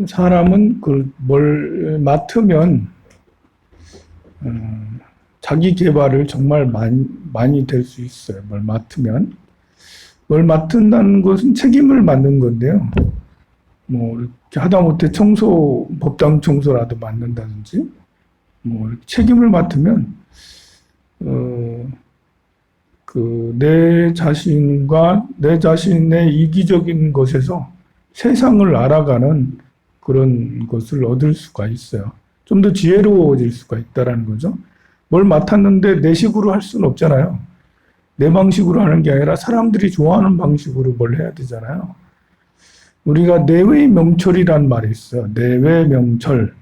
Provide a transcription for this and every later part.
사람은 뭘 맡으면 자기 개발을 정말 많이 될 수 있어요. 뭘 맡으면. 뭘 맡는다는 것은 책임을 맡는 건데요. 뭐 이렇게 하다못해 법당 청소라도 맡는다든지 뭐 이렇게 책임을 맡으면 내 자신과 내 자신의 이기적인 것에서 세상을 알아가는 그런 것을 얻을 수가 있어요. 좀 더 지혜로워질 수가 있다라는 거죠. 뭘 맡았는데 내 식으로 할 수는 없잖아요. 내 방식으로 하는 게 아니라 사람들이 좋아하는 방식으로 뭘 해야 되잖아요. 우리가 내외명철이란 말이 있어요. 내외명철.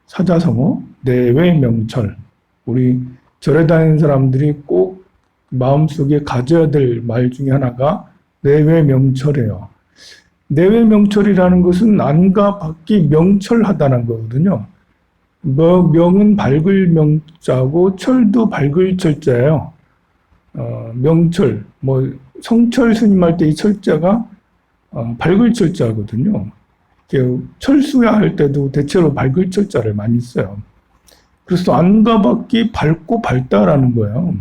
사자성어, 내외명철. 우리 절에 다니는 사람들이 꼭 마음속에 가져야 될 말 중에 하나가 내외명철이에요. 내외명철이라는 것은 안과 밖이 명철하다는 거거든요. 명은 밝을 명자고 철도 밝을 철자예요. 명철, 성철 스님할 때 이 철자가 밝을 철자거든요. 철수야 할 때도 대체로 밝을 철자를 많이 써요. 그래서 안과 밖이 밝고 밝다라는 거예요.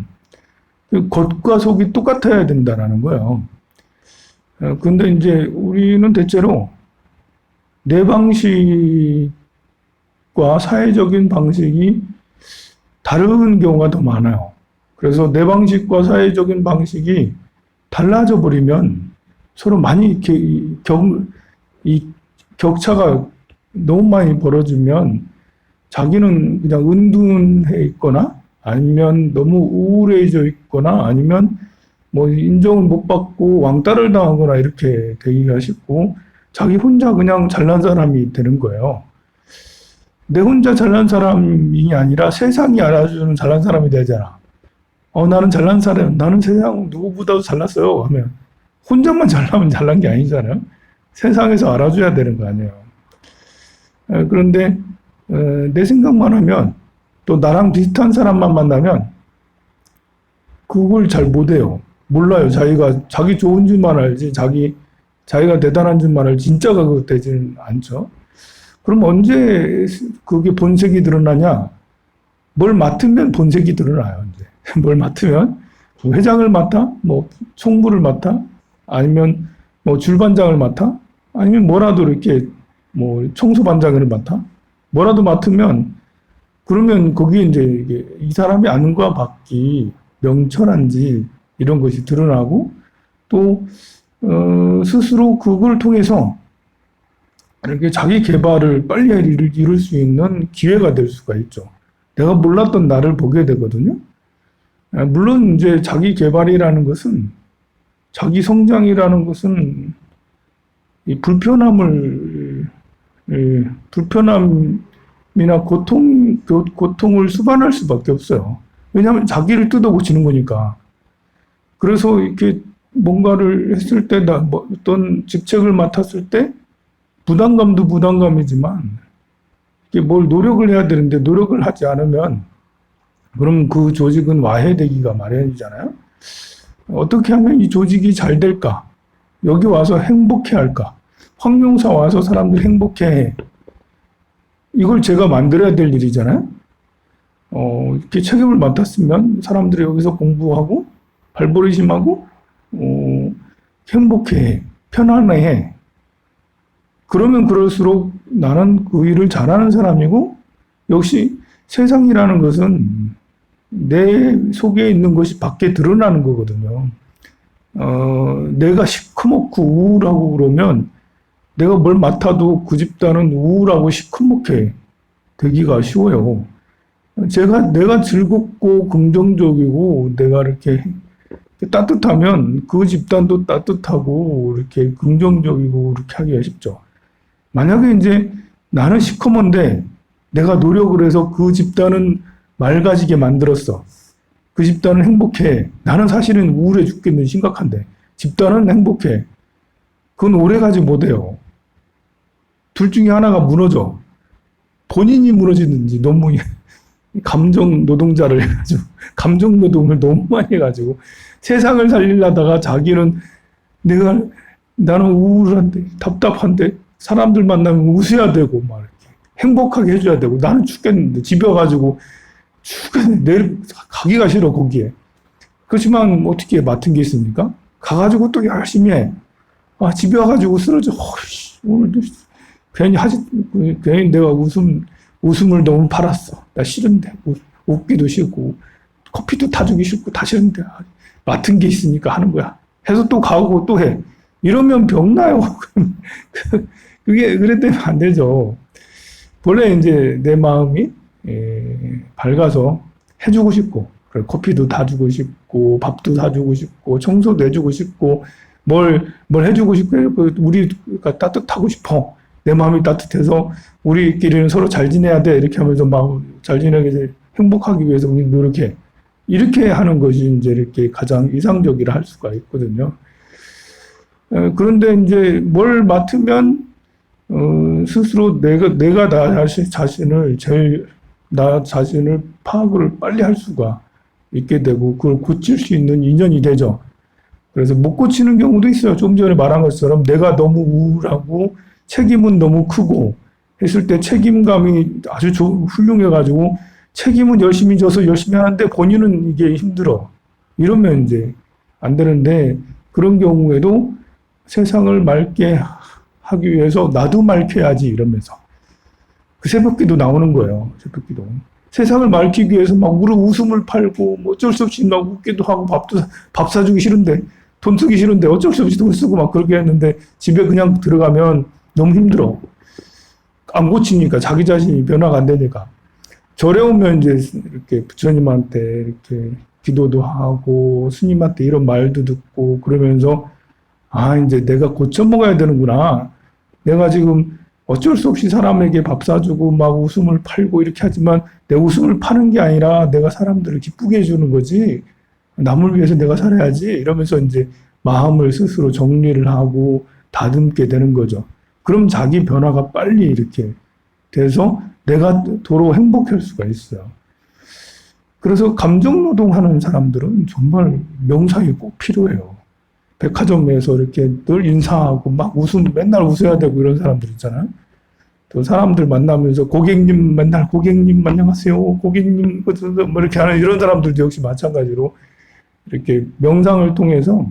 겉과 속이 똑같아야 된다라는 거예요. 근데 이제 우리는 대체로 내 방식과 사회적인 방식이 다른 경우가 더 많아요. 그래서 내 방식과 사회적인 방식이 달라져 버리면 서로 많이 이 격차가 너무 많이 벌어지면 자기는 그냥 은둔해 있거나 아니면 너무 우울해져 있거나 아니면 인정을 못 받고 왕따를 당하거나 이렇게 되기가 쉽고 자기 혼자 그냥 잘난 사람이 되는 거예요. 내 혼자 잘난 사람이 아니라 세상이 알아주는 잘난 사람이 되잖아. 나는 잘난 사람, 나는 세상 누구보다도 잘났어요 하면 혼자만 잘나면 잘난 게 아니잖아요. 세상에서 알아줘야 되는 거 아니에요. 그런데 내 생각만 하면 또 나랑 비슷한 사람만 만나면 그걸 잘 못해요. 몰라요. 자기 좋은 줄만 알지 자기가 대단한 줄만 알지 진짜가 그거 되지는 않죠. 그럼 언제 그게 본색이 드러나냐? 뭘 맡으면 본색이 드러나요. 이제 뭘 맡으면 회장을 맡아, 총무를 맡아, 아니면 줄반장을 맡아, 아니면 뭐라도 이렇게 청소반장을 맡아, 뭐라도 맡으면 그러면 거기에 이제 이 사람이 안과 밖이 명철한지 이런 것이 드러나고 또 스스로 그걸 통해서 이렇게 자기 개발을 빨리 이룰 수 있는 기회가 될 수가 있죠. 내가 몰랐던 나를 보게 되거든요. 물론 이제 자기 개발이라는 것은 자기 성장이라는 것은 이 불편함이나 고통을 수반할 수밖에 없어요. 왜냐하면 자기를 뜯어 고치는 거니까. 그래서 이렇게 뭔가를 했을 때, 어떤 직책을 맡았을 때 부담감도 부담감이지만 이게 뭘 노력을 해야 되는데 노력을 하지 않으면 그럼 그 조직은 와해되기가 마련이잖아요. 어떻게 하면 이 조직이 잘 될까? 여기 와서 행복해 할까? 황명사 와서 사람들 행복해 해. 이걸 제가 만들어야 될 일이잖아요. 이렇게 책임을 맡았으면 사람들이 여기서 공부하고 발버리심하고 행복해 해. 편안해 해. 그러면 그럴수록 나는 그 일을 잘하는 사람이고 역시 세상이라는 것은 내 속에 있는 것이 밖에 드러나는 거거든요. 내가 시커멓고 우울하고 그러면 내가 뭘 맡아도 그 집단은 우울하고 시커멓게 되기가 쉬워요. 내가 즐겁고 긍정적이고 내가 이렇게 따뜻하면 그 집단도 따뜻하고 이렇게 긍정적이고 이렇게 하기가 쉽죠. 만약에 이제 나는 시커먼데 내가 노력을 해서 그 집단은 맑아지게 만들었어. 그 집단은 행복해. 나는 사실은 우울해 죽겠는 심각한데 집단은 행복해. 그건 오래가지 못해요. 둘 중에 하나가 무너져. 본인이 무너지든지 너무 감정 노동자를 해가지고 감정 노동을 너무 많이 해가지고 세상을 살리려다가 자기는 나는 우울한데 답답한데 사람들 만나면 웃어야 되고, 막 이렇게 행복하게 해줘야 되고, 나는 죽겠는데, 집에 와가지고, 죽겠는데, 내일 가기가 싫어, 거기에. 그렇지만, 뭐 어떻게 맡은 게 있습니까? 가가지고 또 열심히 해. 아, 집에 와가지고 쓰러져. 오늘도 괜히 내가 웃음을 너무 팔았어. 나 싫은데. 웃기도 싫고, 커피도 타주기 싫고, 다 싫은데. 맡은 게 있으니까 하는 거야. 해서 또 가고 또 해. 이러면 병나요. 그게, 그래 되면 안 되죠. 본래 이제 내 마음이, 밝아서 해주고 싶고, 커피도 타주고 싶고, 밥도 사주고 싶고, 청소도 해주고 싶고, 뭘 해주고 싶고, 우리가 따뜻하고 싶어. 내 마음이 따뜻해서 우리끼리는 서로 잘 지내야 돼. 이렇게 하면서 막 잘 지내게 행복하기 위해서 우리 노력해. 이렇게 하는 것이 이제 이렇게 가장 이상적이라 할 수가 있거든요. 그런데 이제 뭘 맡으면, 스스로 내가 나 자신을 파악을 빨리 할 수가 있게 되고, 그걸 고칠 수 있는 인연이 되죠. 그래서 못 고치는 경우도 있어요. 좀 전에 말한 것처럼 내가 너무 우울하고 책임은 너무 크고 했을 때 책임감이 아주 훌륭해가지고 책임은 열심히 져서 열심히 하는데 본인은 이게 힘들어. 이러면 이제 안 되는데 그런 경우에도 세상을 맑게 하기 위해서 나도 맑혀야지 이러면서 그 새벽기도 나오는 거예요. 새벽기도. 세상을 맑히기 위해서 막 웃음을 팔고 뭐 어쩔 수 없이 막 웃기도 하고 밥 사주기 싫은데 돈 쓰기 싫은데 어쩔 수 없이 돈 쓰고 막 그렇게 했는데 집에 그냥 들어가면 너무 힘들어. 안 고치니까 자기 자신이 변화가 안 되니까. 절에 오면 이제 이렇게 부처님한테 이렇게 기도도 하고 스님한테 이런 말도 듣고 그러면서 아 이제 내가 고쳐 먹어야 되는구나. 내가 지금 어쩔 수 없이 사람에게 밥 사주고 막 웃음을 팔고 이렇게 하지만 내 웃음을 파는 게 아니라 내가 사람들을 기쁘게 해주는 거지. 남을 위해서 내가 살아야지. 이러면서 이제 마음을 스스로 정리를 하고 다듬게 되는 거죠. 그럼 자기 변화가 빨리 이렇게 돼서 내가 도로 행복할 수가 있어요. 그래서 감정노동하는 사람들은 정말 명상이 꼭 필요해요. 백화점에서 이렇게 늘 인사하고 막 맨날 웃어야 되고 이런 사람들 있잖아요. 또 사람들 만나면서 고객님 맨날 고객님 안녕하세요 고객님 뭐 이렇게 하는 이런 사람들도 역시 마찬가지로 이렇게 명상을 통해서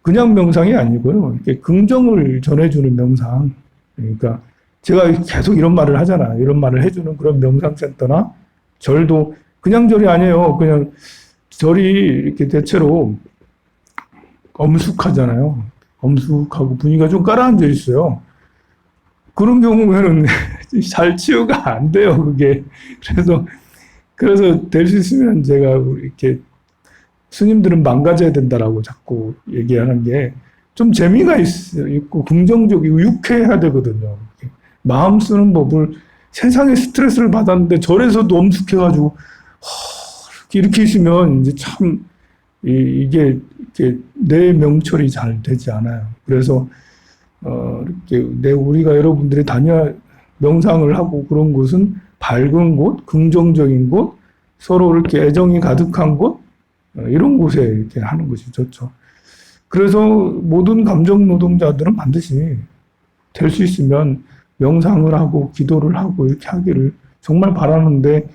그냥 명상이 아니고요. 이렇게 긍정을 전해주는 명상. 그러니까 제가 계속 이런 말을 하잖아요. 이런 말을 해주는 그런 명상센터나 절도 그냥 절이 아니에요. 그냥 절이 이렇게 대체로 엄숙하잖아요. 엄숙하고 분위기가 좀 깔아앉아 있어요. 그런 경우에는 잘 치유가 안 돼요, 그게. 그래서 될 수 있으면 제가 이렇게 스님들은 망가져야 된다라고 자꾸 얘기하는 게 좀 재미가 있고 긍정적이고 유쾌해야 되거든요. 마음 쓰는 법을 세상에 스트레스를 받았는데 절에서도 엄숙해가지고 이렇게 있으면 이제 참 이게 내 명철이 잘 되지 않아요. 그래서 이렇게 우리가 여러분들이 명상을 하고 그런 곳은 밝은 곳, 긍정적인 곳, 서로 이렇게 애정이 가득한 곳 이런 곳에 이렇게 하는 것이 좋죠. 그래서 모든 감정 노동자들은 반드시 될 수 있으면 명상을 하고 기도를 하고 이렇게 하기를 정말 바라는데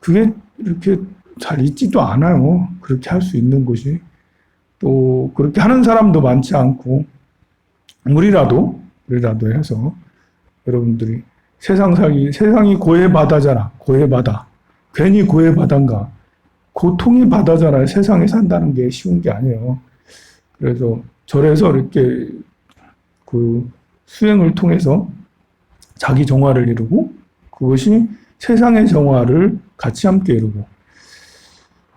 그게 이렇게 잘 있지도 않아요. 그렇게 할 수 있는 곳이. 또 그렇게 하는 사람도 많지 않고 우리라도 해서 여러분들이 세상이 고해 바다잖아. 고해 바다. 괜히 고해 바다인가. 고통이 바다잖아요. 세상에 산다는 게 쉬운 게 아니에요. 그래서 절에서 이렇게 그 수행을 통해서 자기 정화를 이루고 그것이 세상의 정화를 같이 함께 이루고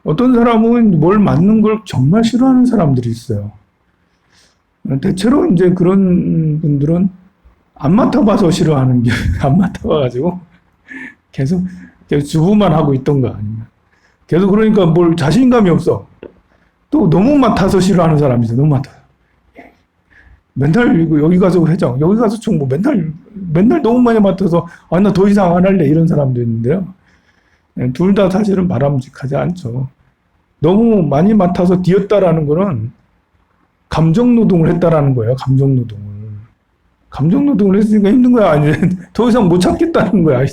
어떤 사람은 뭘 맞는 걸 정말 싫어하는 사람들이 있어요. 대체로 이제 그런 분들은 안 맡아봐서 싫어하는 게 안 맡아봐가지고 계속 주부만 하고 있던가 아니면 계속 그러니까 뭘 자신감이 없어. 또 너무 맡아서 싫어하는 사람이 있어. 너무 맡아서. 맨날 여기 가서 회장, 여기 가서 총무 맨날 너무 많이 맡아서 나 더 이상 안 할래 이런 사람도 있는데요. 둘 다 사실은 바람직하지 않죠. 너무 많이 맡아서 뒤었다라는 거는 감정 노동을 했다라는 거예요. 감정 노동을. 감정노동을 했으니까 힘든 거야. 아니, 더 이상 못 참겠다는 거야.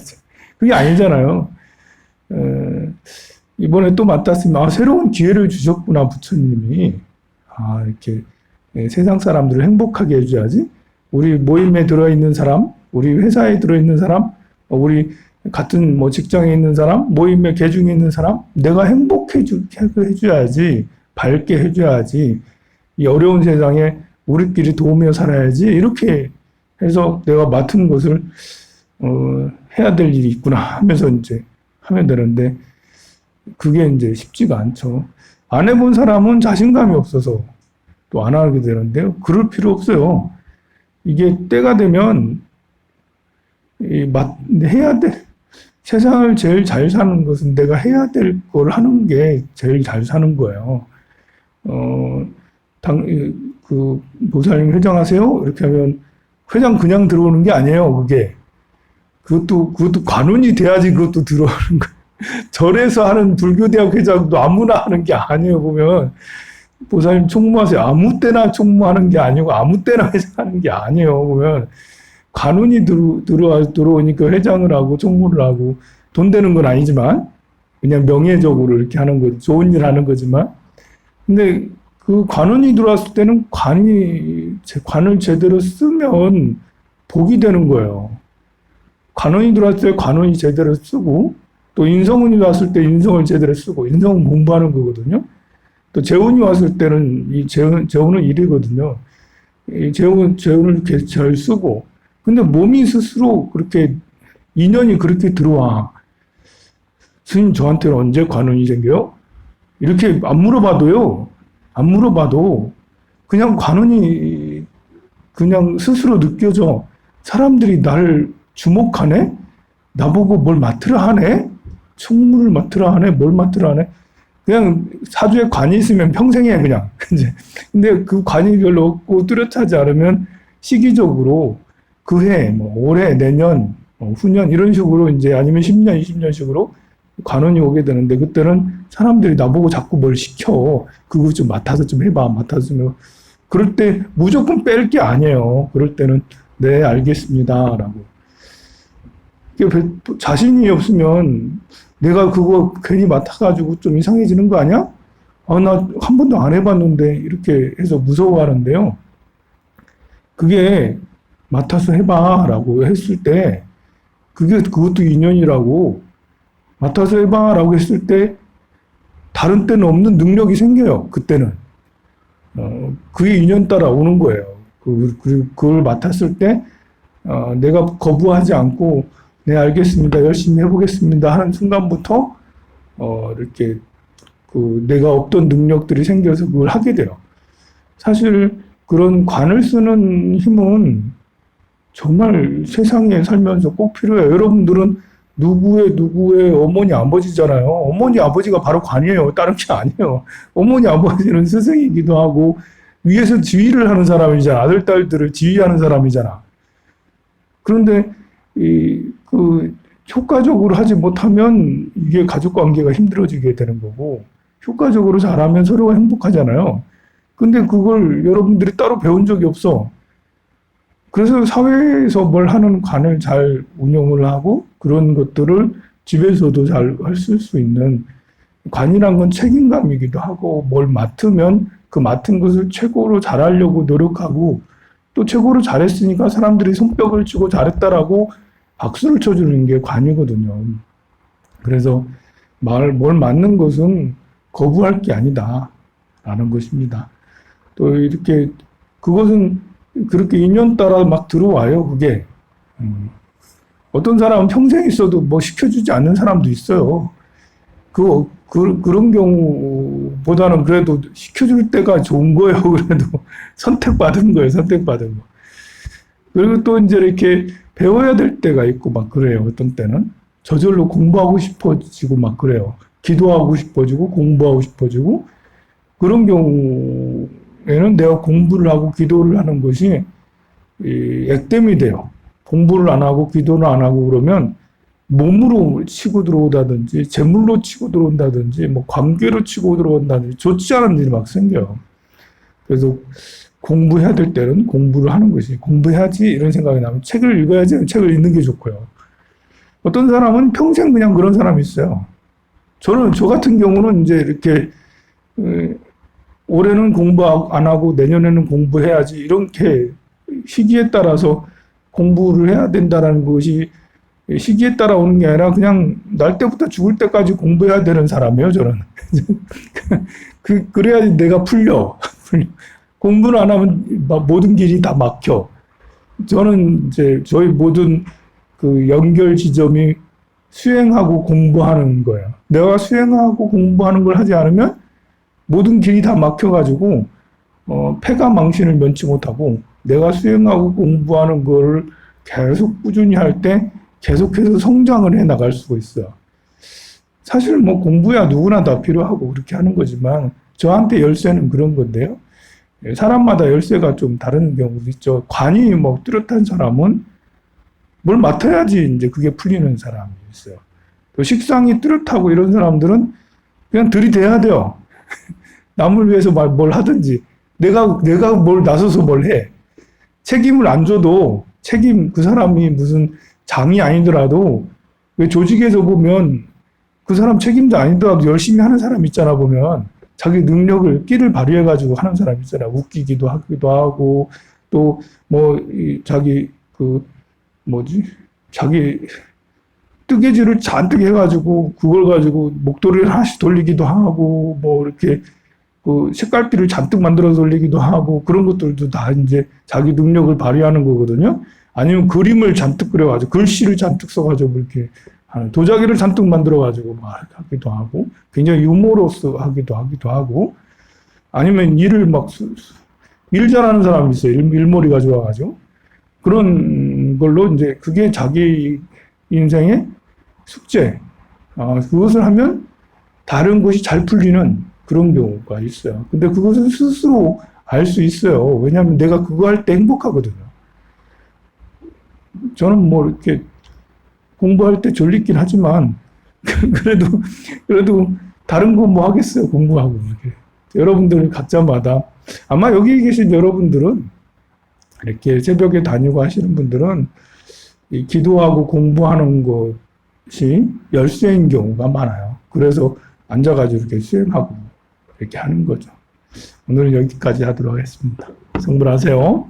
그게 아니잖아요. 이번에 또 맡았으면, 새로운 기회를 주셨구나, 부처님이. 이렇게 세상 사람들을 행복하게 해줘야지. 우리 모임에 들어있는 사람, 우리 회사에 들어있는 사람, 우리 같은 직장에 있는 사람, 모임에 계중에 있는 사람, 내가 해줘야지. 밝게 해줘야지. 이 어려운 세상에 우리끼리 도우며 살아야지. 이렇게 해서 내가 맡은 것을 해야 될 일이 있구나 하면서 이제 하면 되는데, 그게 이제 쉽지가 않죠. 안 해본 사람은 자신감이 없어서 또 안 하게 되는데요. 그럴 필요 없어요. 이게 때가 되면 해야 될, 세상을 제일 잘 사는 것은 내가 해야 될 걸 하는 게 제일 잘 사는 거예요. 보살님 회장하세요? 이렇게 하면 회장 그냥 들어오는 게 아니에요, 그게. 그것도 관운이 돼야지 그것도 들어오는 거예요. 절에서 하는 불교대학 회장도 아무나 하는 게 아니에요, 보면. 보살님 총무하세요. 아무 때나 총무하는 게 아니고 아무 때나 회장하는 게 아니에요, 보면. 관운이 들어오니까 회장을 하고 총무를 하고 돈 되는 건 아니지만 그냥 명예적으로 이렇게 하는 거지. 좋은 일 하는 거지만. 근데 그 관운이 들어왔을 때는 관을 제대로 쓰면 복이 되는 거예요. 관운이 들어왔을 때 관운이 제대로 쓰고, 또 인성운이 왔을 때 인성을 제대로 쓰고, 인성은 공부하는 거거든요. 또 재운이 왔을 때는 재운은 일이거든요. 이 재운을 이렇게 잘 쓰고, 근데 몸이 스스로 그렇게 인연이 그렇게 들어와. 스님 저한테는 언제 관운이 생겨요? 이렇게 안 물어봐도 그냥 관운이 그냥 스스로 느껴져. 사람들이 나를 주목하네? 나보고 뭘 맡으라 하네? 총무를 맡으라 하네? 뭘 맡으라 하네? 그냥 사주에 관이 있으면 평생에 그냥. 근데 그 관이 별로 없고 뚜렷하지 않으면 시기적으로 그 해, 올해, 내년, 후년 이런 식으로 이제 아니면 10년, 20년식으로 관원이 오게 되는데, 그때는 사람들이 나보고 자꾸 뭘 시켜. 그거 좀 맡아서 좀 해봐. 맡아서 좀 해봐. 그럴 때 무조건 뺄 게 아니에요. 그럴 때는 네, 알겠습니다. 라고. 자신이 없으면 내가 그거 괜히 맡아가지고 좀 이상해지는 거 아니야? 나 한 번도 안 해봤는데 이렇게 해서 무서워하는데요. 그게 맡아서 해봐 라고 했을 때 그것도 인연이라고. 맡아서 해봐 라고 했을 때 다른 때는 없는 능력이 생겨요. 그때는. 그게 인연 따라 오는 거예요. 그리고 그걸 맡았을 때 내가 거부하지 않고 네, 알겠습니다. 열심히 해보겠습니다. 하는 순간부터 이렇게 내가 없던 능력들이 생겨서 그걸 하게 돼요. 사실 그런 관을 쓰는 힘은 정말 세상에 살면서 꼭 필요해요. 여러분들은 누구의 어머니 아버지잖아요. 어머니 아버지가 바로 관이에요. 다른 게 아니에요. 어머니 아버지는 스승이기도 하고 위에서 지휘를 하는 사람이잖아. 아들 딸들을 지휘하는 사람이잖아. 그런데 효과적으로 하지 못하면 이게 가족 관계가 힘들어지게 되는 거고, 효과적으로 잘하면 서로가 행복하잖아요. 근데 그걸 여러분들이 따로 배운 적이 없어. 그래서 사회에서 뭘 하는 관을 잘 운영을 하고 그런 것들을 집에서도 잘 쓸 수 있는, 관이란 건 책임감이기도 하고, 뭘 맡으면 그 맡은 것을 최고로 잘하려고 노력하고, 또 최고로 잘했으니까 사람들이 손뼉을 치고 잘했다라고 박수를 쳐주는 게 관이거든요. 그래서 뭘 맡는 것은 거부할 게 아니다 라는 것입니다. 또 이렇게 그것은 그렇게 인연 따라 막 들어와요. 그게 어떤 사람은 평생 있어도 뭐 시켜주지 않는 사람도 있어요. 그런 경우보다는 그래도 시켜줄 때가 좋은 거예요. 그래도 선택받은 거예요. 선택받은 거. 그리고 또 이제 이렇게 배워야 될 때가 있고 막 그래요. 어떤 때는 저절로 공부하고 싶어지고 막 그래요. 기도하고 싶어지고 공부하고 싶어지고, 그런 경우에는 내가 공부를 하고 기도를 하는 것이 액땜이 돼요. 공부를 안 하고 기도를 안 하고 그러면 몸으로 치고 들어오다든지 재물로 치고 들어온다든지 뭐 관계로 치고 들어온다든지 좋지 않은 일이 막 생겨요. 그래서 공부해야 될 때는 공부를 하는 것이, 공부해야지 이런 생각이 나면 책을 읽어야지, 책을 읽는 게 좋고요. 어떤 사람은 평생 그냥 그런 사람이 있어요. 저 같은 경우는 이제 이렇게 올해는 공부 안 하고 내년에는 공부해야지 이렇게 시기에 따라서 공부를 해야 된다는 것이 시기에 따라 오는 게 아니라 그냥 날 때부터 죽을 때까지 공부해야 되는 사람이에요, 저는. 그래야지 내가 풀려. 공부를 안 하면 모든 길이 다 막혀. 저는 이제 저희 모든 그 연결 지점이 수행하고 공부하는 거예요. 내가 수행하고 공부하는 걸 하지 않으면 모든 길이 다 막혀가지고 패가 망신을 면치 못하고 내가 수행하고 공부하는 거를 계속 꾸준히 할 때 계속해서 성장을 해 나갈 수가 있어요. 사실 뭐 공부야 누구나 다 필요하고 그렇게 하는 거지만 저한테 열쇠는 그런 건데요. 사람마다 열쇠가 좀 다른 경우도 있죠. 관이 뭐 뚜렷한 사람은 뭘 맡아야지 이제 그게 풀리는 사람이 있어요. 또 식상이 뚜렷하고 이런 사람들은 그냥 들이대야 돼요. 남을 위해서 뭘 하든지 내가 뭘 나서서 뭘 해. 책임을 안 줘도 그 사람이 무슨 장이 아니더라도 왜 조직에서 보면 그 사람 책임자 아니더라도 열심히 하는 사람 있잖아 보면 자기 능력을 끼를 발휘해가지고 하는 사람 있잖아. 웃기기도 하기도 하고 또 뭐 자기 자기 뜨개질을 잔뜩 해가지고 그걸 가지고 목도리를 하나씩 돌리기도 하고 뭐 이렇게 그 색깔비를 잔뜩 만들어 돌리기도 하고 그런 것들도 다 이제 자기 능력을 발휘하는 거거든요. 아니면 그림을 잔뜩 그려가지고 글씨를 잔뜩 써가지고 이렇게 하는 도자기를 잔뜩 만들어가지고 막 하기도 하고 굉장히 유머러스 하기도 하고 아니면 일 잘하는 사람이 있어요. 일머리가 좋아가지고 그런 걸로 이제 그게 자기 인생의 숙제. 그것을 하면 다른 것이 잘 풀리는 그런 경우가 있어요. 근데 그것을 스스로 알 수 있어요. 왜냐하면 내가 그거 할 때 행복하거든요. 저는 뭐 이렇게 공부할 때 졸리긴 하지만 그래도 다른 거 뭐 하겠어요. 공부하고 이렇게. 여러분들 각자마다 아마 여기 계신 여러분들은 이렇게 새벽에 다니고 하시는 분들은 이 기도하고 공부하는 것이 열쇠인 경우가 많아요. 그래서 앉아가지고 이렇게 수행하고 이렇게 하는 거죠. 오늘은 여기까지 하도록 하겠습니다. 성불하세요.